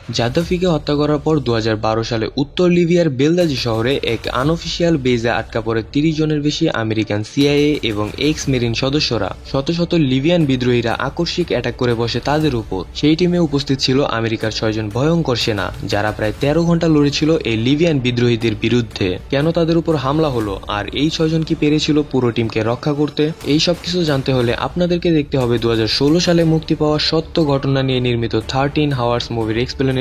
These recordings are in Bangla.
গাদ্দাফিকে হত্যা করার পর 2012 সালে উত্তর লিবিয়ার বেলগাজি শহরে এক আনঅফিসিয়াল বেজে আটকা পড়ে 30 জনের বেশি আমেরিকান সিআইএ এবং এক্স মেরিন সদস্যরা। শত শত লিবিয়ান বিদ্রোহীরা আকস্মিক অ্যাটাক করে বসে তাদের উপর। সেই টিমে উপস্থিত ছিল আমেরিকার 6 জন ভয়ঙ্কর সেনা, যারা প্রায় 13 ঘন্টা লড়েছিল এই লিবিয়ান বিদ্রোহীদের বিরুদ্ধে। কেন তাদের উপর হামলা হলো আর এই 6 জন কি পেরেছিল পুরো টিমকে রক্ষা করতে, এই সব কিছু জানতে হলে আপনাদেরকে দেখতে হবে 2016 সালে মুক্তি পাওয়া সত্য ঘটনা নিয়ে নির্মিত 13 হাওয়ার্স মুভির এক্সপ্লেনেশন।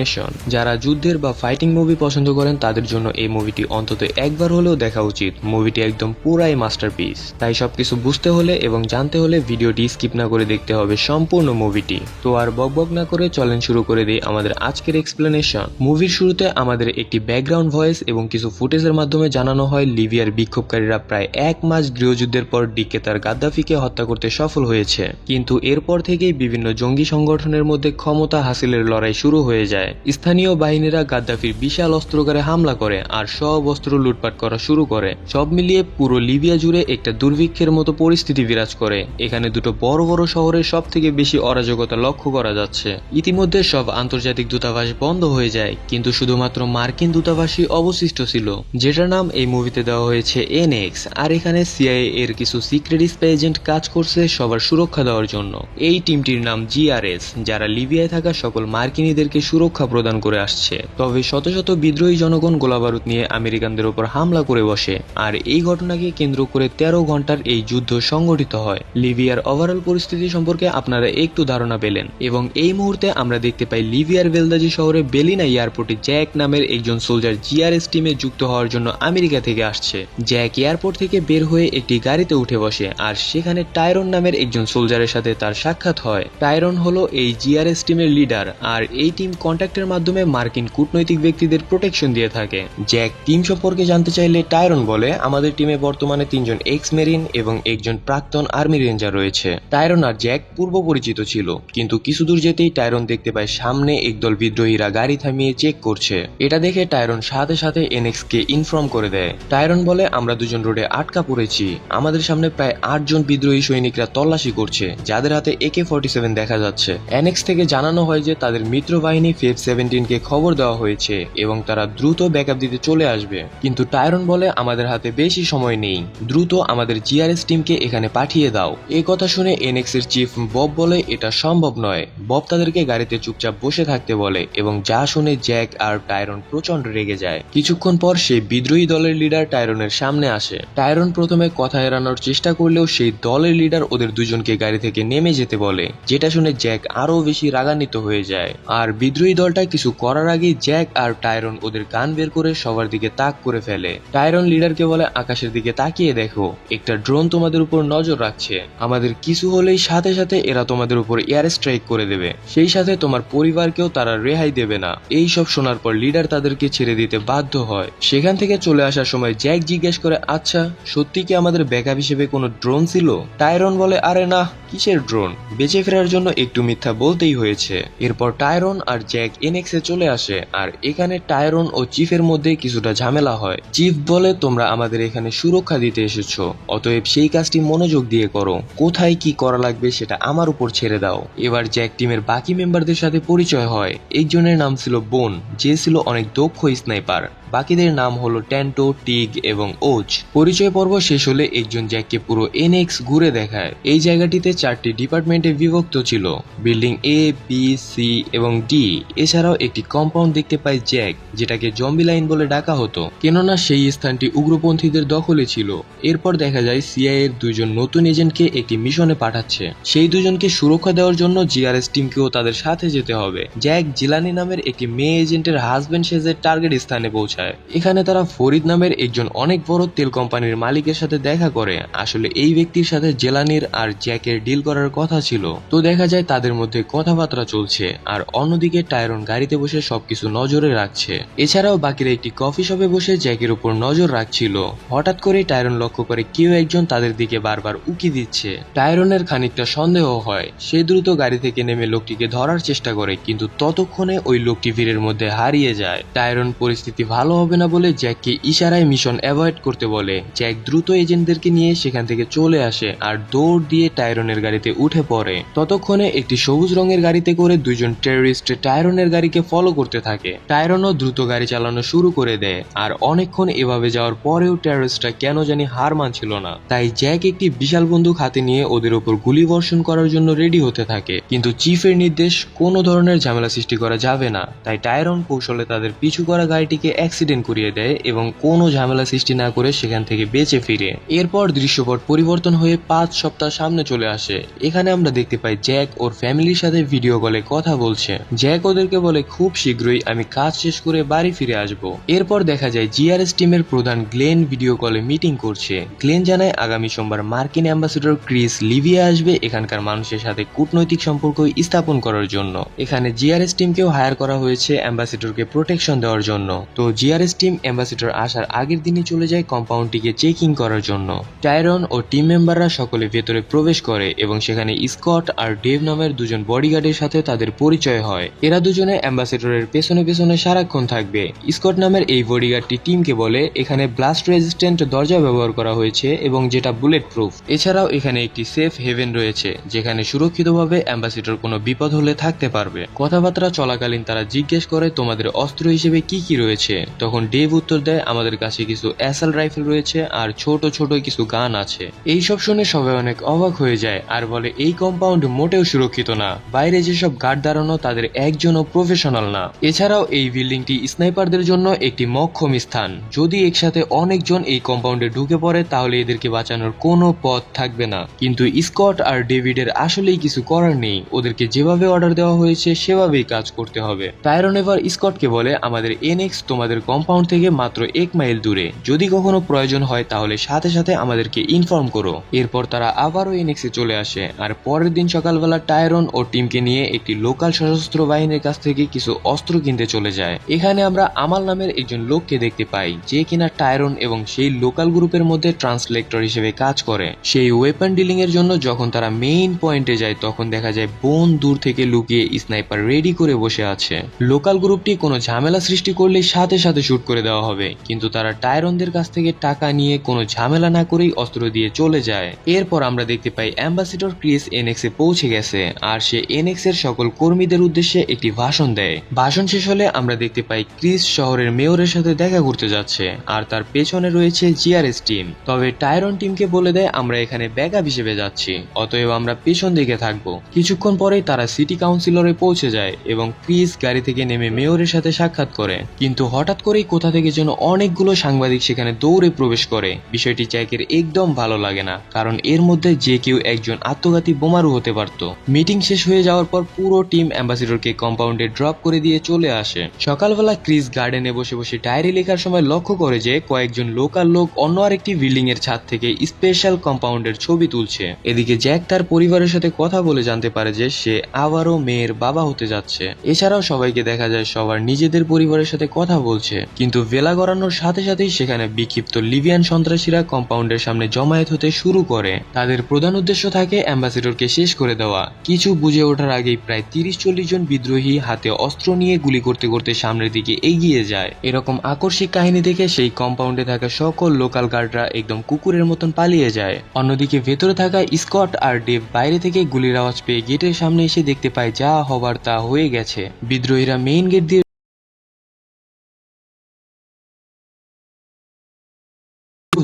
যারা যুদ্ধের বা ফাইটিং মুভি পছন্দ করেন তাদের জন্য এই মুভিটি অন্তত একবার হলেও দেখা উচিত। মুভিটি একদম পুরাই মাস্টারপিস। তাই সবকিছু বুঝতে হলে এবং জানতে হলে ভিডিওটি স্কিপ না করে দেখতে হবে সম্পূর্ণ মুভিটি। তো আর বকবক না করে চলেন শুরু করে দিই আমাদের আজকের এক্সপ্লেনেশন। মুভির শুরুতে আমাদের একটি ব্যাকগ্রাউন্ড ভয়েস এবং কিছু ফুটেজের মাধ্যমে জানানো হয় লিবিয়ার বিক্ষোভকারীরা প্রায় 1 মাস গৃহযুদ্ধের পর ডিক্টেটর গাদ্দাফিকে হত্যা করতে সফল হয়েছে। কিন্তু এরপর থেকেই বিভিন্ন জঙ্গি সংগঠনের মধ্যে ক্ষমতা হাসিলের লড়াই শুরু হয়ে যায়। স্থানীয় বাহিনীরা গাদ্দাফির বিশাল অস্ত্রাগারে হামলা করে আর সব অস্ত্র লুটপাট করা শুরু করে। সব মিলিয়ে পুরো লিবিয়া জুড়ে একটা দুর্ভিক্ষের মতো পরিস্থিতি বিরাজ করে। এখানে দুটো বড় বড় শহরে সব থেকে বেশি অরাজকতা লক্ষ্য করা যাচ্ছে। ইতিমধ্যে সব আন্তর্জাতিক দূতাবাস বন্ধ হয়ে যায়, কিন্তু শুধুমাত্র মার্কিন দূতাবাসই অবশিষ্ট ছিল, যেটার নাম এই মুভিতে দেওয়া হয়েছে এনএক্স। আর এখানে সিআইএ এর কিছু সিক্রেট স্পাই এজেন্ট কাজ করছে সবার সুরক্ষা দেওয়ার জন্য। এই টিমটির নাম জিআরএস, যারা লিবিয়ায় থাকা সকল মার্কিনীদেরকে সুরক্ষা প্রদান করে আসছে। তবে শত শত বিদ্রোহী জনগণ গোলাবারুদ নিয়ে আমেরিকানদের উপর হামলা করে বসে, আর এই ঘটনাকে কেন্দ্র করে 13 ঘন্টার এই যুদ্ধ সংগঠিত হয়। লিবিয়ার ওভারঅল পরিস্থিতি সম্পর্কে আপনারা একটু ধারণা পেলেন, এবং এই মুহূর্তে আমরা দেখতে পাই লিবিয়ার বেলগাজি শহরে বেলিনা এয়ারপোর্টে জ্যাক নামের একজন সোলজার জিআরএস টিমে যুক্ত হওয়ার জন্য আমেরিকা থেকে আসছে। জ্যাক এয়ারপোর্ট থেকে বের হয়ে একটি গাড়িতে উঠে বসে, আর সেখানে টাইরন নামের একজন সোলজারের সাথে তার সাক্ষাৎ হয়। টাইরন হলো এই জিআরএস টিমের লিডার, আর এই টিম কন্ট্যাক্টের মাধ্যমে মার্কিন কূটনৈতিক ব্যক্তিদের প্রোটেকশন দিয়ে থাকে। জ্যাক টিম সম্পর্কে জানতে চাইলে টাইরন বলে, আমাদের টিমে বর্তমানে 3 জন এক্স মেরিন এবং একজন প্রাক্তন আর্মি রেঞ্জার রয়েছে। টাইরন আর জ্যাক পূর্ব পরিচিত ছিল, কিন্তু কিছু দূর যেতেই টাইরন দেখতে পায় সামনে একদল বিদ্রোহীরা গাড়ি থামিয়ে চেক করছে। এটা দেখে টাইরন সাথে সাথে এনএক্স কে ইনফর্ম করে দেয়। টাইরন বলে, আমরা দুজন রোডে আটকা পড়েছি। আমাদের সামনে প্রায় 8 জন বিদ্রোহী সৈনিকরা তল্লাশি করছে, যাদের হাতে AK-47 দেখা যাচ্ছে। এনএক্স থেকে জানানো হয় যে তাদের মিত্র বাহিনী FEB-17 কে খবর দেওয়া হয়েছে এবং তারা দ্রুত ব্যাকআপ দিতে চলে আসবে। কিন্তু টাইরন বলে, আমাদের হাতে বেশি সময় নেই, দ্রুত আমাদের জিআরএস টিমকে এখানে পাঠিয়ে দাও। এই কথা শুনে এনএক্স এর চিফ বব বলে, এটা সম্ভব নয়। বব তাদেরকে গাড়িতে চুপচাপ বসে থাকতে বলে, এবং যা শুনে জ্যাক আর টাইরন প্রচন্ড রেগে যায়। কিছুক্ষণ পর সেই বিদ্রোহী দলের লিডার টাইরনের সামনে আসে। টাইরন প্রথমে কথা এড়ানোর চেষ্টা করলেও সেই দলের লিডার ওদের দুজনকে গাড়ি থেকে নেমে যেতে বলে, যেটা শুনে জ্যাক আরো বেশি রাগান্বিত হয়ে যায়। আর বিদ্রোহী দলটা কিছু করার আগেই জ্যাক আর টাইরন ওদের গান বের করে সবার দিকে তাক করে ফেলে। টাইরন লিডারকে বলে, আকাশের দিকে তাকিয়ে দেখো, একটা ড্রোন তোমাদের উপর নজর রাখছে। আমাদের কিছু হলেই সাথে সাথে এরা তোমাদের উপর এয়ার স্ট্রাইক করে দেবে, সেই সাথে তোমার পরিবারকেও তারা রেহাই দেবে না। এই সব শোনার পর লিডার তাদেরকে ছেড়ে দিতে বাধ্য হয়। সেখান থেকে চলে আসার সময় জ্যাক জিজ্ঞেস করে, আচ্ছা সত্যি কি আমাদের ব্যাকআপ হিসেবে কোনো ড্রোন ছিল? টাইরন বলে, আরে না, কিসের ড্রোন, বেঁচে ফেরার জন্য একটু মিথ্যা বলতেই হয়েছে। এরপর টাইরন আর জ্যাক এনএক্স এ চলে আসে, আর এখানে টাইরন ও চিফের মধ্যে কিছুটা ঝামেলা হয়। চিফ বলে, তোমরা আমাদের এখানে সুরক্ষা দিতে এসেছো, অতএব সেই কাজটি মনোযোগ দিয়ে করো। কোথায় কি করা লাগবে সেটা আমার উপর ছেড়ে দাও। এবার জ্যাক টিমের বাকি মেম্বারদের সাথে পরিচয় হয়। একজনের নাম ছিল বোন, যে ছিল অনেক দক্ষ স্নাইপার। বাকিদের নাম হলো ট্যান্টো, টিগ এবং ওজ। পরিচয় পর্ব শেষ হলে একজন জ্যাককে পুরো এনএক্স ঘুরে দেখায়। এই জায়গাটিতে 4টি ডিপার্টমেন্টে বিভক্ত ছিল, বিল্ডিং এ, বি, সি এবং ডি। এছাড়াও একটি কম্পাউন্ড দেখতে পায় জ্যাক, যেটাকে জম্বি লাইন বলে ডাকা হতো, কেননা সেই স্থানটি উগ্রপন্থীদের দখলে ছিল। এরপর দেখা যায় সিআইএ এর 2 জন নতুন এজেন্টকে একটি মিশনে পাঠাচ্ছে। সেই দুজনকে সুরক্ষা দেওয়ার জন্য জিআরএস টিমকেও তাদের সাথে যেতে হবে। জ্যাক জিলানি নামের একটি মেয়ে এজেন্টের হাজবেন্ড সেজে টার্গেট স্থানে পৌঁছায়। এখানে তারা ফরিদ নামের একজন অনেক বড় তেল কোম্পানির মালিকের সাথে দেখা করে। আসলে এই ব্যক্তির সাথে জেলানির আর জ্যাকের ডিল করার কথা ছিল। তো দেখা যায় তাদের মধ্যে কথাবার্তা চলছে, আর অন্যদিকে টাইরন গাড়িতে বসে সবকিছু নজরে রাখছে। এছাড়াও বাকিরা একটি কফি শপে বসে জ্যাকের উপর নজর রাখছিল। হঠাৎ করে টাইরন লক্ষ্য করে কেউ একজন তাদের দিকে বারবার উকি দিচ্ছে। টাইরনের খানিকটা সন্দেহ হয়। সে দ্রুত গাড়ি থেকে নেমে লোকটিকে ধরার চেষ্টা করে, কিন্তু ততক্ষণে ওই লোকটি ভিড়ের মধ্যে হারিয়ে যায়। টাইরন পরিস্থিতি ভালো ভালো হবে না বলে জ্যাককে ইশারায় মিশন অ্যাভয়েড করতে বলে। জ্যাক দ্রুত এজেন্টদেরকে নিয়ে সেখান থেকে চলে আসে আর দৌড় দিয়ে টাইরনের গাড়িতে উঠে পড়ে। ততক্ষণে একটি সবুজ রঙের গাড়িতে করে দুইজন টেররিস্ট টাইরনের গাড়িকে ফলো করতে থাকে। টাইরনও দ্রুত গাড়ি চালানো শুরু করে দেয় আর অনেকক্ষণ এভাবে যাওয়ার পরেও টেররিস্টরা কেন জানি হার মানছিল না। তাই জ্যাক একটি বিশাল বন্দুক হাতে নিয়ে ওদের উপর গুলি বর্ষণ করার জন্য রেডি হতে থাকে, কিন্তু চিফের নির্দেশ কোনো ধরনের ঝামেলা সৃষ্টি করা যাবে না। তাই টাইরন কৌশলে তাদের পিছু করা গাড়িটিকে অ্যাক্সিডেন্ট করিয়ে দেয় এবং কোনো ঝামেলা সৃষ্টি না করে সেখান থেকে বেঁচে ফিরে। এরপর দৃশ্যপট পরিবর্তন হয়ে 5 সপ্তাহ সামনে চলে আসে। এখানে আমরা দেখতে পাই জ্যাক ওর ফ্যামিলির সাথে ভিডিও কলে কথা বলছে। জ্যাক ওদেরকে বলে খুব শীঘ্রই আমি কাজ শেষ করে বাড়ি ফিরে আসব। এরপর দেখা যায় জিআরএস টিমের প্রধান গ্লেন ভিডিও কলে মিটিং করছে। গ্লেন জানায় আগামী সোমবার মার্কিন অ্যাম্বাসেডর ক্রিস লিবিয়া আসবে এখানকার মানুষের সাথে কূটনৈতিক সম্পর্ক স্থাপন করার জন্য। এখানে জিআরএস টিমকেও হায়ার করা হয়েছে অ্যাম্বাসেডরকে প্রোটেকশন দেওয়ার জন্য। তো জিআরএস টিম অ্যাম্বাসেডর আসার আগের দিনই চলে যায় কম্পাউন্ডটিকে চেকিং করার জন্য। টাইরন ও টিম মেম্বাররা সকলে ভেতরে প্রবেশ করে এবং সেখানে স্কট আর ডেভ নামের দুজন বডিগার্ডের সাথে তাদের পরিচয় হয়। এরা দুজনে অ্যাম্বাসেডরের পেছনে পেছনে সারাক্ষণ থাকবে। স্কট নামের এই বডিগার্ডটি টিমকে বলে এখানে ব্লাস্ট রেজিস্ট্যান্ট দরজা ব্যবহার করা হয়েছে এবং যেটা বুলেট প্রুফ। এছাড়াও এখানে একটি সেফ হেভেন রয়েছে যেখানে সুরক্ষিতভাবে অ্যাম্বাসেডর কোনো বিপদ হলে থাকতে পারবে। কথাবার্তা চলাকালীন তারা জিজ্ঞেস করে তোমাদের অস্ত্র হিসেবে কি কি রয়েছে। তখন ডেভ উত্তর দেয় আমাদের কাছে কিছু অ্যাসাল্ট রাইফেল রয়েছে আর ছোট ছোট কিছু গান আছে। এইসব শুনে সবাই অনেক অবাক হয়ে যায় আর বলে এই কম্পাউন্ড মোটেও সুরক্ষিত না, বাইরে যেসব গার্ড দাঁড়ানো তাদের একজনও প্রফেশনাল না। এছাড়াও এই বিল্ডিংটি স্নাইপারদের জন্য একটি মক্ষম স্থান। যদি একসাথে অনেকজন এই কম্পাউন্ডে ঢুকে পড়ে তাহলে এদেরকে বাঁচানোর কোনো পথ থাকবে না। কিন্তু স্কট আর ডেভিডের আসলেই কিছু করার নেই, ওদেরকে যেভাবে অর্ডার দেওয়া হয়েছে সেভাবেই কাজ করতে হবে। টাইরন এবার স্কটকে বলে আমাদের এনএক্স তোমাদের কম্পাউন্ড থেকে মাত্র 1 মাইল দূরে, যদি কখনো প্রয়োজন হয় তাহলে সাথে সাথে আমাদেরকে ইনফর্ম করো। এরপর তারা আবারও এনএক্সে চলে আসে আর পরের দিন সকালবেলা টাইরন ও টিমকে নিয়ে একটি লোকাল সশস্ত্র বাহিনীর কাছ থেকে কিছু অস্ত্র কিনতে চলে যায়। এখানে আমরা আমাল নামের একজন লোককে দেখতে পাই যে কিনা টাইরন এবং সেই লোকাল গ্রুপের মধ্যে ট্রান্সলেটর হিসেবে কাজ করে। সেই ওয়েপন ডিলিং এর জন্য যখন তারা মেইন পয়েন্টে যায় তখন দেখা যায় বোন দূর থেকে লুকিয়ে স্নাইপার রেডি করে বসে আছে। লোকাল গ্রুপটি কোনো ঝামেলা সৃষ্টি করলে সাথে সাথে শুট করে দেওয়া হবে, কিন্তু তারা টাইরনদের কাছ থেকে টাকা নিয়ে কোনো ঝামেলা না করেই অস্ত্র দিয়ে চলে যায়। এরপর আমরা দেখতে পাই অ্যাম্বাসেডর ক্রিস এনএক্স এ পৌঁছে গেছে আর সে এনএক্স এর সকল কর্মীদের উদ্দেশ্যে একটি ভাষণ দেয়। ভাষণ শেষ হলে আমরা দেখতে পাই ক্রিস শহরের মেয়রের সাথে দেখা করতে যাচ্ছে আর তার পেছনে রয়েছে জিআরএস টিম। তবে টাইরন টিমকে বলে দেয় আমরা এখানে ব্যাকআপ হিসেবে যাচ্ছি, অতএব আমরা পেছন দিকে থাকবো। কিছুক্ষণ পরেই তারা সিটি কাউন্সিলরে পৌঁছে যায় এবং ক্রিস গাড়ি থেকে নেমে মেয়রের সাথে সাক্ষাৎ করে। কিন্তু হঠাৎ করেই কোথা থেকে যেন অনেকগুলো সাংবাদিক সেখানে দৌড়ে প্রবেশ করে। বিষয়টি জ্যাকের একদম ভালো লাগে না, কারণ এর মধ্যে যে কেউ একজন আত্মঘাতী বোমারু হতে পারত। মিটিং শেষ হয়ে যাওয়ার পর পুরো টিম অ্যাম্বাসেডরকে কম্পাউন্ডে ড্রপ করে দিয়ে চলে আসে। সকালবেলা ক্রিস গার্ডেনে বসে বসে ডায়েরি লেখার সময় লক্ষ্য করে যে কয়েকজন লোকাল লোক অন্য আরেকটি বিল্ডিং এর ছাদ থেকে স্পেশাল কম্পাউন্ডের ছবি তুলছে। এদিকে জ্যাক তার পরিবারের সাথে কথা বলে জানতে পারে যে সে আবারও মেয়ের বাবা হতে যাচ্ছে। এছাড়াও সবাইকে দেখা যায় সবার নিজেদের পরিবারের সাথে কথা বলছে, কিন্তু বেলা গড়ানোর সাথে সাথেই সেখানে বিক্ষিপ্ত লিবিয়ান সন্ত্রাসীরা কম্পাউন্ডের সামনে জমায়েত হতে শুরু করে। তাদের প্রধান উদ্দেশ্য থাকে অ্যাম্বাসেডরকে শেষ করে দেওয়া। কিছু বুঝে ওঠার আগেই প্রায় 30-40 জন বিদ্রোহী হাতে অস্ত্র নিয়ে গুলি করতে করতে সামনের দিকে এগিয়ে যায়। এরকম আকর্ষক কাহিনী দেখে সেই কম্পাউন্ডে থাকা সকল লোকাল গার্ডরা একদম কুকুরের মতন পালিয়ে যায়। অন্যদিকে ভেতরে থাকা স্কট আর ডেভ বাইরে থেকে গুলির আওয়াজ পেয়ে গেটের সামনে এসে দেখতে পায় যা হবার তা হয়ে গেছে। বিদ্রোহীরা মেইন গেট দিয়ে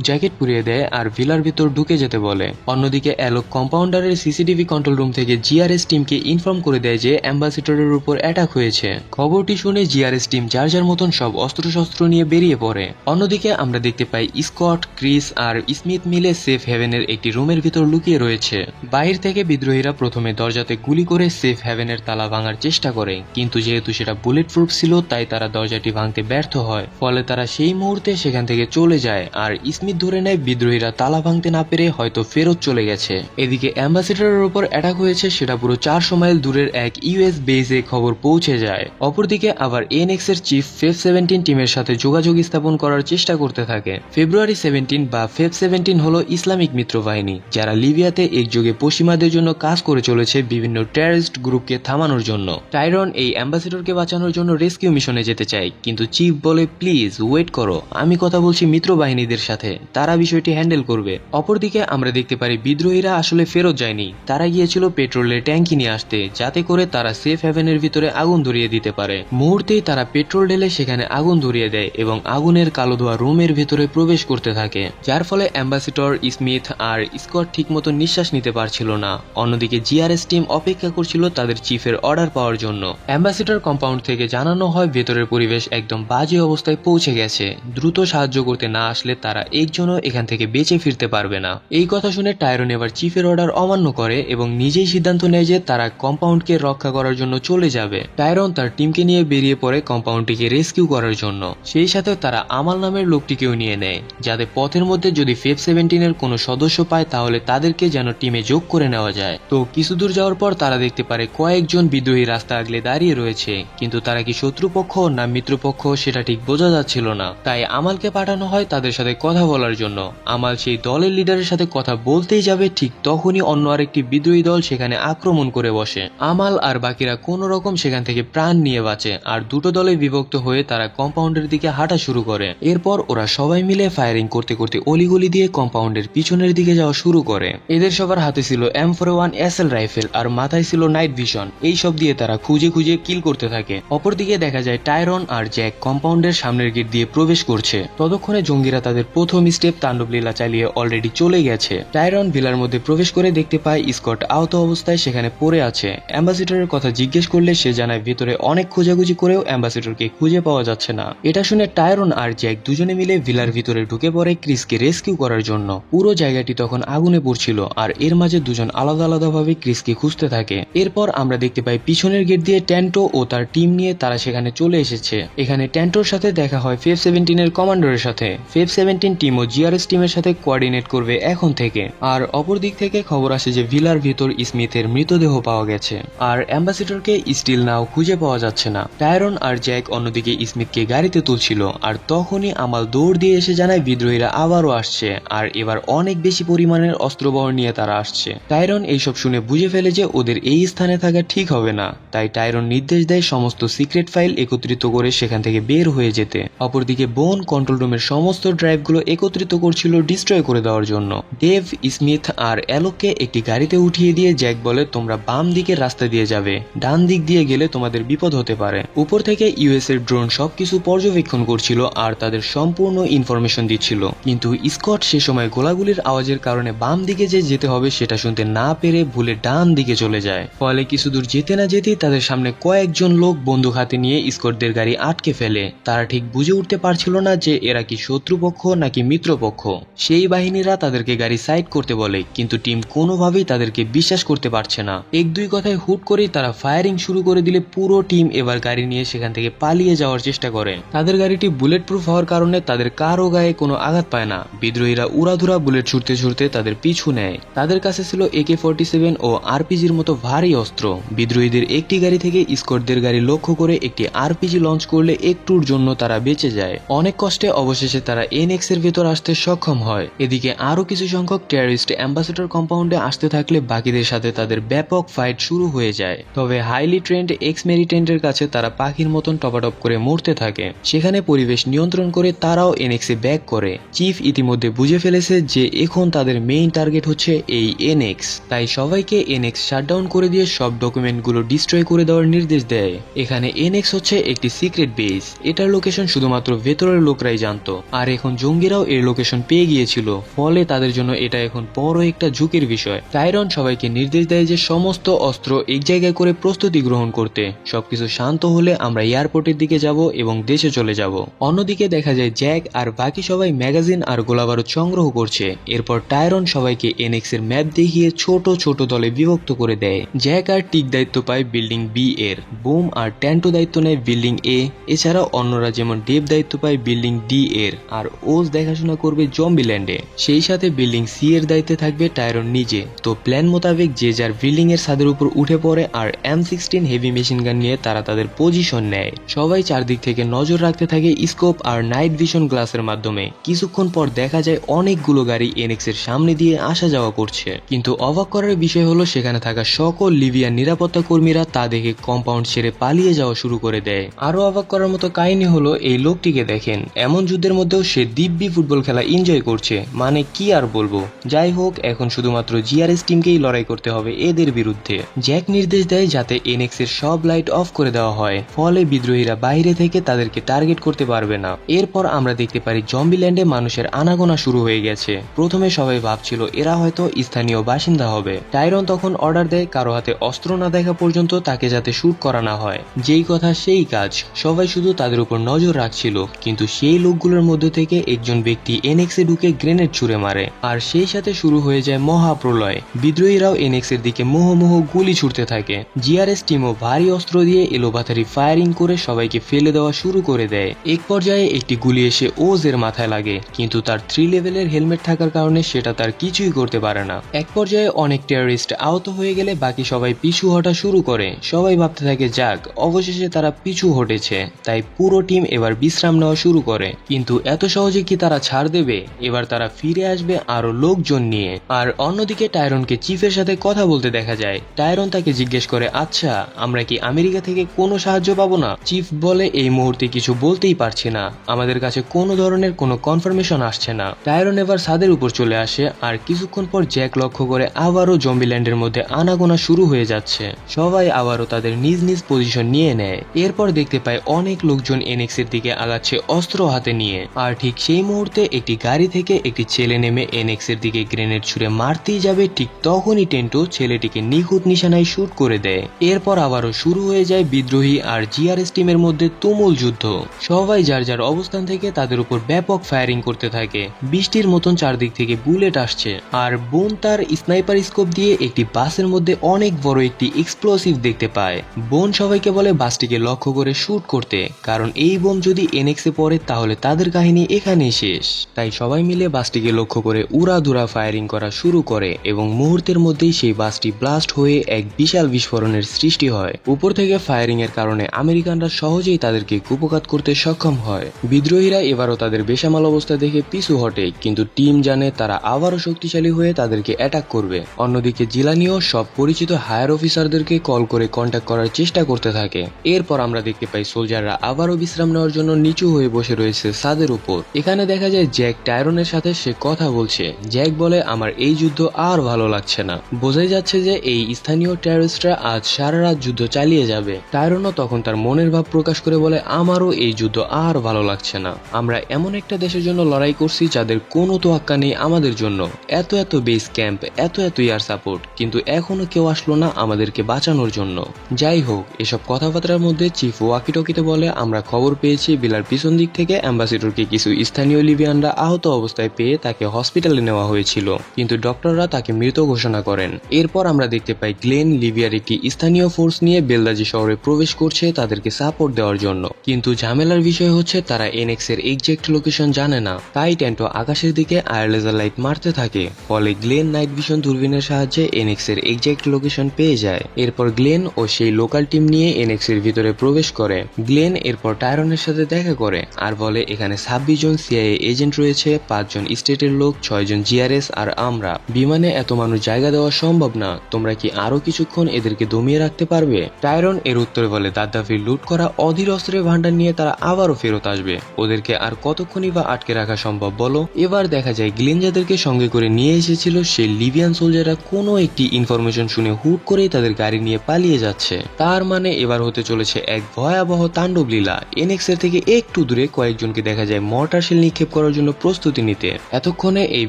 জ্যাকেট পুড়িয়ে দেয় আর ভিলার ভিতর ঢুকে যেতে বলে। অন্যদিকে অ্যালোক কম্পাউন্ডারের সিসিটিভি কন্ট্রোল রুম থেকে জিআরএস টিমকে ইনফর্ম করে দেয় যে অ্যাম্বাসেডরের উপর অ্যাটাক হয়েছে। খবরটি শুনে জিআরএস টিম যার যার মতন সব অস্ত্রশস্ত্র নিয়ে বেরিয়ে পড়ে। অন্যদিকে আমরা দেখতে পাই স্কট, ক্রিস আর স্মিথ মিলে সেফ হেভেনের একটি রুমের ভিতর লুকিয়ে রয়েছে। বাইরে থেকে বিদ্রোহীরা প্রথমে দরজাতে গুলি করে সেফ হেভেনের তালা ভাঙার চেষ্টা করে, কিন্তু যেহেতু সেটা বুলেট প্রুফ ছিল তাই তারা দরজাটি ভাঙতে ব্যর্থ হয়। ফলে তারা সেই মুহূর্তে সেখান থেকে চলে যায় আর স্মিথ ইঙ্গিত ধরে নেয় বিদ্রোহীরা তালা ভাঙতে না পেরে হয়তো ফেরত চলে গেছে। এদিকে অ্যাম্বাসেডরের উপর অ্যাটাক হয়েছে সেটা পুরো 400 মাইল দূরের এক ইউএস বেসে খবর পৌঁছে যায়। অপরদিকে আবার এনএক্স এর চিফ ফেব 17 টিমের সাথে যোগাযোগ স্থাপন করার চেষ্টা করতে থাকে। ফেব্রুয়ারি 17 বা ফেব 17 হলো ইসলামিক মিত্রবাহিনী, যারা লিবিয়াতে একযোগে পশ্চিমাদের জন্য কাজ করে চলেছে বিভিন্ন টেররিস্ট গ্রুপকে থামানোর জন্য। টাইরন এই অ্যাম্বাসেডরকে বাঁচানোর জন্য রেস্কিউ মিশনে যেতে চায়, কিন্তু চিফ বলে প্লিজ ওয়েট করো, আমি কথা বলছি মিত্র বাহিনীদের সাথে, তারা বিষয়টি হ্যান্ডেল করবে। অপরদিকে আমরা দেখতে পারি বিদ্রোহীরা আসলে ফেরত যায়নি, তারা গিয়েছিল পেট্রোলের ট্যাঙ্কি নিয়ে আসতে, যাতে করে তারা সেফ হেভেনের ভিতরে আগুন ধরিয়ে দিতে পারে। মুহূর্তেই তারা পেট্রোল ঢেলে সেখানে আগুন ধরিয়ে দেয় এবং আগুনের কালো ধোয়া রুমের ভিতরে প্রবেশ করতে থাকে, যার ফলে অ্যাম্বাসেডর স্মিথ আর স্কট ঠিকমতো নিঃশ্বাস নিতে পারছিল না। অন্যদিকে জিআরএস টিম অপেক্ষা করছিল তাদের চিফের অর্ডার পাওয়ার জন্য। অ্যাম্বাসেডর কম্পাউন্ড থেকে জানানো হয় ভেতরের পরিবেশ একদম বাজে অবস্থায় পৌঁছে গেছে, দ্রুত সাহায্য করতে না আসলে তারা একজনও এখান থেকে বেঁচে ফিরতে পারবে না। এই কথা শুনে টাইরন এবার চিফের অর্ডার অমান্য করে এবং নিজেই সিদ্ধান্ত নেয় যে তারা কম্পাউন্ডকে রক্ষা করার জন্য চলে যাবে। টাইরন তার টিমকে নিয়ে বেরিয়ে পড়ে কম্পাউন্ডটিকে রেস্কিউ করার জন্য। সেই সাথে তারা আমাল নামের লোকটিকেও নিয়ে নেয়, যাতে পথের মধ্যে যদি ফেব 17 এর কোনো সদস্য পায় তাহলে তাদেরকে যেন টিমে যোগ করে নেওয়া যায়। তো কিছু দূর যাওয়ার পর তারা দেখতে পারে কয়েকজন বিদ্রোহী রাস্তা আগলে দাঁড়িয়ে রয়েছে, কিন্তু তারা কি শত্রুপক্ষ না মিত্রপক্ষ সেটা ঠিক বোঝা যাচ্ছিল না। তাই আমালকে পাঠানো হয় তাদের সাথে কথা বলার জন্য। আমাল সেই দলের লিডারের সাথে কথা বলতেই যাবে, ঠিক তখনই অন্য আরেকটি বিদ্রোহী দল সেখানে আক্রমণ করে বসে। আমাল আর বাকিরা কোনো রকম সেখান থেকে প্রাণ নিয়ে বাঁচে, আর দুটো দলে বিভক্ত হয়ে তারা কম্পাউন্ডের দিকে হাঁটা শুরু করে। এরপর ওরা সবাই মিলে ফায়ারিং করতে করতে অলিগলি দিয়ে কম্পাউন্ডের পিছনের দিকে যাওয়া শুরু করে। এদের সবার হাতে ছিল M41 SL রাইফেল আর মাথায় ছিল নাইট ভিশন, এই সব দিয়ে তারা খুঁজে খুঁজে কিল করতে থাকে। অপরদিকে দেখা যায় টাইরন আর জ্যাক কম্পাউন্ডের সামনের গেট দিয়ে প্রবেশ করছে। ততক্ষণে জঙ্গিরা তাদের প্রথম স্টেপ তাণ্ডবলীলা চালিয়ে অলরেডি চলে গেছে। টাইরন ভিলার মধ্যে প্রবেশ করে দেখতে পায় স্কট আহত অবস্থায় সেখানে পড়ে আছে। অ্যাম্বাসেডরের কথা জিজ্ঞেস করলে সে জানায় ভিতরে অনেক খোঁজাখুঁজি করেও অ্যাম্বাসেডরকে খুঁজে পাওয়া যাচ্ছে না। এটা শুনে টাইরন আর জ্যাক দুজনে মিলে ভিলার ভিতরে ঢুকে পড়ে ক্রিসকে রেস্কিউ করার জন্য। পুরো জায়গাটি তখন আগুনে পড়ছিল আর এর মাঝে দুজন আলাদা আলাদাভাবে ক্রিসকে খুঁজতে থাকে। এরপর আমরা দেখতে পাই পিছনের গেট দিয়ে ট্যান্টো ও তার টিম নিয়ে তারা সেখানে চলে এসেছে। এখানে ট্যান্টোর সাথে দেখা হয় ফেব 17 এর কমান্ডারের সাথে। ফেব 17 টিম ও জিআরএস টিমের সাথে কোঅর্ডিনেট করবে এখন থেকে। আর অপর দিক থেকে খবর আসে যে ভিলার ভিতর স্মিথের মৃতদেহ পাওয়া গেছে আর অ্যাম্বাসেডরকে স্টিল নাও খুঁজে পাওয়া যাচ্ছে না। টাইরন আর জ্যাক অন্যদিকে স্মিথকে গাড়িতে তুলছিল, আর তখনই আমাল দৌড় দিয়ে এসে জানায় বিদ্রোহীরা আবারও আসছে, আর এবার অনেক বেশি পরিমাণের অস্ত্রবহর নিয়ে তারা আসছে। টাইরন এইসব শুনে বুঝে ফেলে যে ওদের এই স্থানে থাকা ঠিক হবে না, তাই টাইরন নির্দেশ দেয় সমস্ত সিক্রেট ফাইল একত্রিত করে সেখান থেকে বের হয়ে যেতে। অপরদিকে বোন কন্ট্রোল রুমের সমস্ত ড্রাইভগুলো একত্রিত করছিল ডিস্ট্রয় করে দেওয়ার জন্য। ডেভ, স্মিথ আর অ্যালোককে একটি গাড়িতে উঠিয়ে দিয়ে জ্যাক বলে তোমরা বাম দিকের রাস্তা দিয়ে যাবে, ডান দিক দিয়ে গেলে তোমাদের বিপদ হতে পারে। উপর থেকে ইউএস এর ড্রোন সবকিছু পর্যবেক্ষণ করছিল আর তাদের সম্পূর্ণ ইনফরমেশন দিচ্ছিল, কিন্তু স্কট সে সময় গোলাগুলির আওয়াজের কারণে বাম দিকে যে যেতে হবে সেটা শুনতে না পেরে ভুলে ডান দিকে চলে যায়। ফলে কিছু দূর যেতে না যেতেই তাদের সামনে কয়েকজন লোক বন্দুক হাতে নিয়ে স্কটদের গাড়ি আটকে ফেলে। তারা ঠিক বুঝে উঠতে পারছিল না যে এরা কি শত্রুপক্ষ নাকি মিত্রপক্ষ। সেই বাহিনীরা তাদেরকে গাড়ি সাইড করতে বলে, কিন্তু টিম কোনোভাবেই তাদেরকে বিশ্বাস করতে পারছে না। এক দুই কথায় হুট করেই তারা ফায়ারিং শুরু করে দিলে পুরো টিম এবার গাড়ি নিয়ে সেখান থেকে পালিয়ে যাওয়ার চেষ্টা করে। তাদের গাড়িটি বুলেট প্রুফ হওয়ার কারণে তাদের কারো গায়ে কোনো আঘাত পায় না। বিদ্রোহীরা উড়াধুরা বুলেট ছুটতে ছুটতে তাদের পিছু নেয়। তাদের কাছে ছিল AK-47 ও আরপিজির মতো ভারী অস্ত্র। বিদ্রোহীদের একটি গাড়ি থেকে স্কটদের গাড়ি লক্ষ্য করে একটি আরপিজি লঞ্চ করলে একটুর জন্য তারা বেঁচে যায়। অনেক কষ্টে অবশেষে তারা এনএক্স এর ভেতর আসতে সক্ষম হয়। এদিকে আরো কিছু সংখ্যক টেররিস্ট অ্যাম্বাসেডর কম্পাউন্ডে আসতে থাকলে বাকিদের সাথে তাদের ব্যাপক ফাইট শুরু হয়ে যায়। তবে হাইলি ট্রেন্ড এক্স মেরিটেন্টের কাছে তারা পাখির মতন টপাটপ করে মরতে থাকে। সেখানে পরিবেশ নিয়ন্ত্রণ করে তারাও এনএক্সে ব্যাক করে। চিফ ইতিমধ্যে বুঝে ফেলেছে যে এখন তাদের মেইন টার্গেট হচ্ছে এই এনএক্স, তাই সবাইকে এনএক্স শাটডাউন করে দিয়ে সব ডকুমেন্টগুলো ডিস্ট্রয় করে দেওয়ার নির্দেশ দেয়। এখানে এনএক্স হচ্ছে একটি সিক্রেট বেস, এটার লোকেশন শুধুমাত্র ভেতরের লোকরাই জানতো, আর এখন জঙ্গিরাও এর লোকেশন পেয়ে গিয়েছিল। ফলে তাদের জন্য এটা এখন বড় একটা ঝুঁকির বিষয়। টাইরন সবাইকে নির্দেশ দেয় যে সমস্ত অস্ত্র এক জায়গায় করে প্রস্তুতি গ্রহণ করতে। সবকিছু শান্ত হলে আমরা এয়ারপোর্টের দিকে যাব এবং দেশে চলে যাব। অন্যদিকে দেখা যায় জ্যাক আর বাকি সবাই ম্যাগাজিন আর গোলাবারুদ সংগ্রহ করছে। এরপর টাইরন সবাইকে এনএক্স এর ম্যাপ দেখিয়ে ছোট ছোট দলে বিভক্ত করে দেয়। জ্যাক আর টিক দায়িত্ব পায় বিল্ডিং বি এর, বুম আর ট্যান্টো দায়িত্ব নেয় বিল্ডিং এ, এছাড়া অন্যরা যেমন ডেভ দায়িত্ব পায় বিল্ডিং ডি এর, আর ওজ দেখাশোনা দেখাশোনা করবে জম্বিল্যান্ডে। সেই সাথে বিল্ডিং সি এর দায়িত্বে থাকবে টাইরন নিজে। তো প্ল্যান মোতাবেক যে যার বিল্ডিং এর ছাদের উপর উঠে পড়ে আর M16 হেভি মেশিন গান নিয়ে তারা তাদের পজিশন নেয়। সবাই চারদিক থেকে নজর রাখতে থাকে স্কোপ আর নাইট ভিশন গ্লাসের মাধ্যমে। কিছুক্ষণ পর দেখা যায় অনেকগুলো গাড়ি এনএক্স এর সামনে দিয়ে আসা যাওয়া করছে, কিন্তু অবাক করার বিষয় হলো সেখানে থাকা সকল লিবিয়ান নিরাপত্তা কর্মীরা তা দেখে কম্পাউন্ড ছেড়ে পালিয়ে যাওয়া শুরু করে দেয়। আরো অবাক করার মতো কাহিনী হলো এই লোকটিকে দেখেন, এমন যুদ্ধের মধ্যেও সে দিব্যি ফুটবল খেলা এনজয় করছে। মানে কি আর বলবো। যাই হোক, এখন শুধুমাত্র জিআরএস টিমকেই লড়াই করতে হবে এদের বিরুদ্ধে। জ্যাক নির্দেশ দেয় যাতে এনএক্স এর সব লাইট অফ করে দেওয়া হয়, ফলে বিদ্রোহীরা বাইরে থেকে তাদেরকে টার্গেট করতে পারবে না। এরপর আমরা দেখতে পারি জম্বিল্যান্ডে মানুষের আনাগোনা শুরু হয়ে গেছে। প্রথমে সবাই ভাবছিল এরা হয়তো স্থানীয় বাসিন্দা হবে। টাইরন তখন অর্ডার দেয় কারো হাতে অস্ত্র না দেখা পর্যন্ত তাকে যাতে শুট করা না হয়। যেই কথা সেই কাজ, সবাই শুধু তাদের উপর নজর রাখছিল। কিন্তু সেই লোকগুলোর মধ্যে থেকে একজন ব্যক্তি এনএক্স এ ঢুকে গ্রেনেড ছুড়ে মারে, আর সেই সাথে শুরু হয়ে যায় মহাপ্রলয়। বিদ্রোহীরাও এনএক্স এর দিকে মুহুর্মুহু গুলি ছুটতে থাকে। জিআরএস টিমও ভারী অস্ত্র দিয়ে এলোপাথারি ফায়ারিং করে সবাইকে ফেলে দেওয়া শুরু করে দেয়। এক পর্যায়ে একটি গুলি এসে ওজ এর মাথায় লাগে, কিন্তু তার 3 লেভেলের হেলমেট থাকার কারণে সেটা তার কিছুই করতে পারে না। এক পর্যায়ে অনেক টেররিস্ট আহত হয়ে গেলে বাকি সবাই পিছু হটা শুরু করে। সবাই ভাবতে থাকে যাক, অবশেষে তারা পিছু হটেছে, তাই পুরো টিম এবার বিশ্রাম নেওয়া শুরু করে। কিন্তু এত সহজে কি তারা ছাড় দেবে? এবার তারা ফিরে আসবে আরো লোকজন নিয়ে। আর অন্যদিকে টাইরনকে চিফের সাথে কথা বলতে দেখা যায়। টাইরন তাকে জিজ্ঞেস করে, আচ্ছা আমরা কি আমেরিকা থেকে কোনো সাহায্য পাবো না? চিফ বলে, এই মুহূর্তে কিছু বলতেই পারছি না, আমাদের কাছে কোনো ধরনের কোনো কনফার্মেশন আসছে না। টাইরন এবার ছাদের উপর চলে আসে, আর কিছুক্ষণ পর জ্যাক লক্ষ্য করে আবারও জম্বিল্যান্ডের মধ্যে আনাগোনা শুরু হয়ে যাচ্ছে। সবাই আবারও তাদের নিজ নিজ পজিশন নিয়ে নেয়। এরপর দেখতে পায় অনেক লোকজন এনএক্স এর দিকে আগাচ্ছে অস্ত্র হাতে নিয়ে। আর ঠিক সেই মুহূর্তে একটি গাড়ি থেকে একটি ছেলে নেমে এনএক্স এর দিকে গ্রেনেড ছুড়ে মারতেই যাবে, ঠিক তখনই টেন্টো ছেলেটিকে নিখুঁত নিশানায় শুট করে দেয়। এরপর আবারও শুরু হয়ে যায় বিদ্রোহী আর জিআরএস টিমের মধ্যে তুমুল যুদ্ধ। সবাই যার যার অবস্থান থেকে তাদের উপর ব্যাপক ফায়ারিং করতে থাকে। বৃষ্টির মতন চারদিক থেকে বুলেট আসছে, আর বোন তার স্নাইপার স্কোপ দিয়ে একটি বাসের মধ্যে অনেক বড় একটি এক্সপ্লোসিভ দেখতে পায়। বোন সবাইকে বলে বাসটিকে লক্ষ্য করে শুট করতে, কারণ এই বোম যদি এনএক্স এ পড়ে তাহলে তাদের কাহিনী এখানেই শেষ। তাই সবাই মিলে বাসটিকে লক্ষ্য করে উড়াধুরা ফায়ারিং করা শুরু করে, এবং মুহূর্তের মধ্যেই সেই বাসটি ব্লাস্ট হয়ে এক বিশাল বিস্ফোরণের সৃষ্টি হয়। উপর থেকে ফায়ারিং এর কারণে আমেরিকানরা সহজেই তাদেরকে কুপঘাত করতে সক্ষম হয়। বিদ্রোহীরা এবারও তাদের বেসামাল অবস্থা দেখে পিছু হটে, কিন্তু টিম জানে তারা আবারও শক্তিশালী হয়ে তাদেরকে অ্যাটাক করবে। অন্যদিকে জিলানিও সব পরিচিত হায়ার অফিসারদেরকে কল করে কন্ট্যাক্ট করার চেষ্টা করতে থাকে। এরপর আমরা দেখতে পাই সোলজাররা আবারও বিশ্রাম নেওয়ার জন্য নিচু হয়ে বসে রয়েছে ছাদের উপর। এখানে দেখা যায় জ্যাক টাইরনের সাথে সে কথা বলছে। জ্যাক বলে, আমার এই যুদ্ধ আর ভালো লাগছে না। বোঝাই যাচ্ছে যে এই স্থানীয় টেররিস্টরা আজ সারা রাত যুদ্ধ চালিয়ে যাবে। টাইরনও তখন তার মনের ভাব প্রকাশ করে বলে, আমারও এই যুদ্ধ আর ভালো লাগছে না। আমরা এমন একটা দেশের জন্য লড়াই করছি যাদের কোনো তোয়াক্কা নেই আমাদের জন্য। এত এত বেস ক্যাম্প, এত এত এয়ার সাপোর্ট, কিন্তু এখনো কেউ আসলো না আমাদেরকে বাঁচানোর জন্য। যাই হোক, এসব কথাবার্তার মধ্যে চিফ ওয়াকিটকিতে বলে, আমরা খবর পেয়েছি বিলার পিছন দিক থেকে অ্যাম্বাসিডরকে কিছু স্থানীয় লিবিয়ানরা আহত অবস্থায় পেয়ে তাকে হসপিটালে নেওয়া হয়েছিল, কিন্তু ডক্টররা তাকে মৃত ঘোষণা করেন। এরপর আমরা দেখতে পাই গ্লেন লিবিয়ার একটি স্থানীয় ফোর্স নিয়ে বেলদাজি শহরে প্রবেশ করছে তাদেরকে সাপোর্ট দেওয়ার জন্য। কিন্তু ঝামেলার বিষয় হচ্ছে তারা এনএক্স এর এক্সাক্ট লোকেশন জানে না। তাই টেন্টো আকাশের দিকে আয়ার লেজার লাইট মারতে থাকে, ফলে গ্লেন নাইট ভিশন দূরবীনের সাহায্যে এনএক্স এর এক্সাক্ট লোকেশন পেয়ে যায়। এরপর গ্লেন ও সেই লোকাল টিম নিয়ে এনএক্স এর ভিতরে প্রবেশ করে। গ্লেন এরপর টাইরনের সাথে দেখা করে আর বলে, এখানে 26 জন সিআইএ এজেন্ট রয়েছে, 5 জন স্টেটের লোক, 6 জন জিআরএস আর আমরা। বিমানে এত মানুষ জায়গা দেওয়া সম্ভব না, তোমরা কি আরো কিছুক্ষণ এদেরকে দমিয়ে রাখতে পারবে? টাইরন এর উত্তরে বলে, দাদ্দাফির লুট করা অধীর অস্ত্রের ভান্ডার নিয়ে তারা আবারও ফেরত আসবে, ওদেরকে আর কতক্ষণই বা আটকে রাখা সম্ভব বলো? এবার দেখা যায় গ্লেন যাদেরকে সঙ্গে করে নিয়ে এসেছিল সেই লিবিয়ান সোলজাররা কোনো একটি ইনফরমেশন শুনে হুট করেই তাদের গাড়ি নিয়ে পালিয়ে যাচ্ছে। তার মানে এবার হতে চলেছে এক ভয়াবহ তাণ্ডব লীলা। এনএক্স এর থেকে একটু দূরে কয়েকজনকে দেখা যায় মর্টার শেল নিক্ষেপ করার জন্য প্রস্তুতি নিতে। এতক্ষণে এই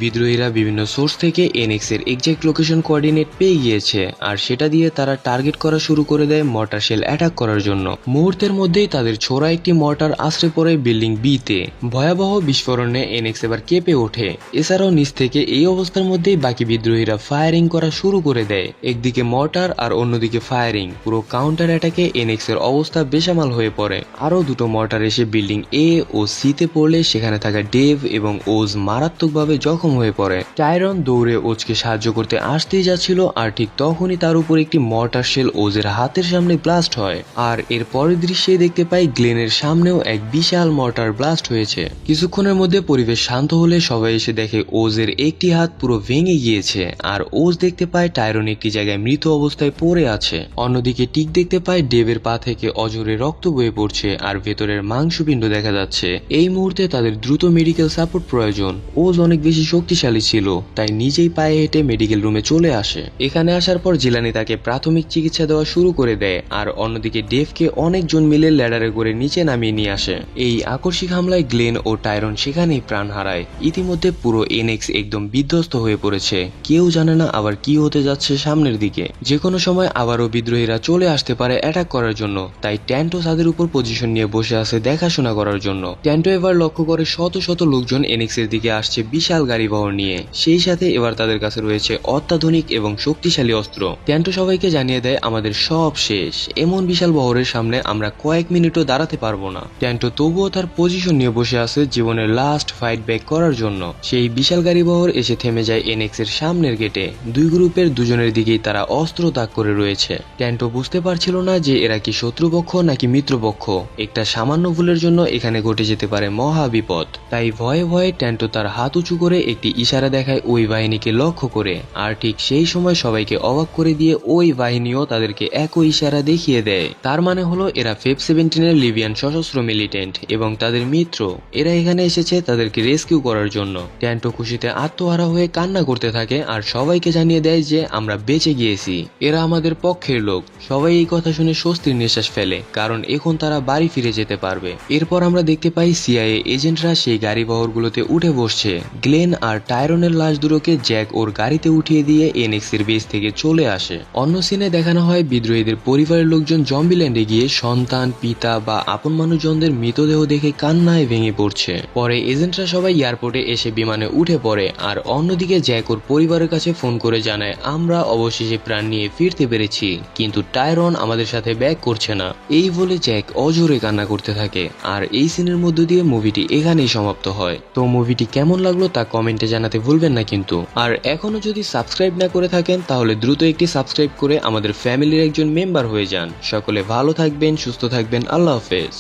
বিদ্রোহীরা বিভিন্ন সোর্স থেকে এনএক্স এর এক্সাক্ট লোকেশন কোঅর্ডিনেট পেয়ে গিয়েছে, আর সেটা দিয়ে তারা টার্গেট করা শুরু করে দেয় মর্টার শেল অ্যাটাক করার জন্য। মুহূর্তের মধ্যেই তাদের ছোড়া একটি মর্টার আশ্রে পড়ে বিল্ডিং বি তে। ভয়াবহ বিস্ফোরণে এনএক্স এবার কেঁপে ওঠে। এছাড়াও নিচ থেকে এই অবস্থার মধ্যেই বাকি বিদ্রোহীরা ফায়ারিং করা শুরু করে দেয়। একদিকে মর্টার আর অন্যদিকে ফায়ারিং, পুরো কাউন্টার অ্যাটাকে এনএক্স এর অবস্থা বেসামাল হয়ে পড়ে। আরো দুটো মর্টার এসে বিল্ডিং এ ও সি তে পড়লে সেখানে থাকা ডেভ এবং ওজ মারাত্মকভাবে জখম হয়ে পড়ে। টাইরন দৌড়ে ওজকে সাহায্য করতে আসতেই যাচ্ছিল, আর ঠিক তখনই তার উপর একটি মর্টার শেল ওজের হাতের সামনে ব্লাস্ট হয়। আর এর পরের দৃশ্যে দেখতে পাই গ্লেনের সামনেও এক বিশাল মর্টার ব্লাস্ট হয়েছে। কিছুক্ষণের মধ্যে পরিবেশ শান্ত হলে সবাই এসে দেখে ওজের একটি হাত পুরো ভেঙে গিয়েছে, আর ওজ দেখতে পায় টাইরন একটি জায়গায় মৃত অবস্থায় পড়ে আছে। অন্যদিকে টিক দেখতে পায় ডেভের পা থেকে অজরে রক্ত বয়ে পড়ছে, আর ভেতরের মাংসপিণ্ড দেখা যাচ্ছে। এই মুহূর্তে তাদের দ্রুত মেডিকেল সাপোর্ট প্রয়োজন। ওজ অনেক বেশি শক্তিশালী ছিল, তাই নিজেই পায়ে হেঁটে মেডিকেল রুমে চলে আসে। এখানে আসার পর জিলানি তাকে প্রাথমিক চিকিৎসা দেওয়া শুরু করে দেয়, আর অন্যদিকে ডেভকে অনেকজন মিলে ল্যাডারে করে নিচে নামিয়ে নিয়ে আসে। এই আকস্মিক হামলায় গ্লেন ও টাইরন সেখানেই প্রাণ হারায়। ইতিমধ্যে পুরো এনএক্স একদম বিধ্বস্ত হয়ে পড়েছে, কেউ জানে না আবার কি হতে যাচ্ছে সামনের দিকে। যে কোনো সময় আবারও বিদ্রোহীরা চলে আসতে পারে অ্যাটাক করার জন্য, তাই ট্যান্টো তাদের উপর পজিশন নিয়ে বসে আছে দেখাশোনা করার জন্য। ট্যান্টো এবার লক্ষ্য করে শত শত লোকজন এনএক্স এর দিকে আসছে বিশাল গাড়ি বহর নিয়ে, সেই সাথে এবার তাদের কাছে রয়েছে অত্যাধুনিক এবং শক্তিশালী অস্ত্র। ট্যান্টো সবাইকে জানিয়ে দেয় আমাদের সব শেষ, এমন বিশাল বহরের সামনে আমরা কয়েক মিনিটও দাঁড়াতে পারবো না। ট্যান্টো তবুও তার পজিশন নিয়ে বসে আছে জীবনের লাস্ট ফাইট ব্যাক করার জন্য। সেই বিশাল গাড়ি বহর এসে থেমে যায় এনএক্স এর সামনের গেটে। দুই গ্রুপের দুজনের দিকেই তারা অস্ত্র তাক করে রয়েছে। ট্যান্টো বুঝতে পারছিল না যে এরা কি শত্রুপক্ষ নাকি মিত্রপক্ষ। একটা সামান্য ভুলের জন্য এখানে ঘটে যেতে পারে মহা বিপদ। তাই ভয়ে ভয়ে ট্যান্টো তার হাত উঁচু করে একটি ইশারা দেখায় ওই বাহিনীকে লক্ষ্য করে, আর ঠিক সেই সময় সবাইকে অবাক করে দিয়ে ওই বাহিনীও তাদেরকে একই ইশারা দেখিয়ে দেয়। তার মানে হলো এরা ফেব 17 এর লিবিয়ান সশস্ত্র মিলিটেন্ট এবং তাদের মিত্র। এরা এখানে এসেছে তাদেরকে রেস্কিউ করার জন্য। ট্যান্টো খুশিতে আত্মহারা হয়ে কান্না করতে থাকে, আর সবাইকে জানিয়ে দেয় যে আমরা বেঁচে গিয়েছি, এরা আমাদের পক্ষের লোক। সবাই এই কথা শুনে স্বস্তির নিঃশ্বাস ফেলে, কারণ এখন তারা বাড়ি ফিরে যেতে পারবে। এরপর আমরা দেখতে পাই সিআইএ এজেন্টরা সেই গাড়ি বহরগুলোতে উঠে বসছে। গ্লেন আর টাইরনের লাশ দুটোকে জ্যাক ওর গাড়িতে উঠিয়ে দিয়ে এনএক্স এর বেস থেকে চলে আসে। অন্য সিনে দেখানো হয় বিদ্রোহীদের পরিবারের লোকজন জম্বিল্যান্ডে গিয়ে সন্তান, পিতা বা আপন মানুষজনদের মৃতদেহ দেখে কান্নায় ভেঙে পড়ছে। পরে এজেন্টরা সবাই এয়ারপোর্টে এসে বিমানে উঠে পড়ে, আর অন্যদিকে জ্যাক ওর পরিবারের কাছে ফোন করে জানায় আমরা অবশেষে প্রাণ নিয়ে ফিরতে পেরেছি, কিন্তু টাইরন আমাদের সাথে ব্যাক করছে না। এই বলে জ্যাক অজোরে কান্না করতে থাকে। আর এই সিনের মধ্য দিয়ে মুভিটি এখানেই সমাপ্ত হয়। তো মুভিটি কেমন লাগলো তা কমেন্টে জানাতে ভুলবেন না কিন্তু। আর এখনো যদি সাবস্ক্রাইব না করে থাকেন তাহলে দ্রুত একটি সাবস্ক্রাইব করে আমাদের ফ্যামিলির একজন মেম্বার হয়ে যান। সকলে ভালো থাকবেন, সুস্থ থাকবেন, আল্লাহ হাফেজ।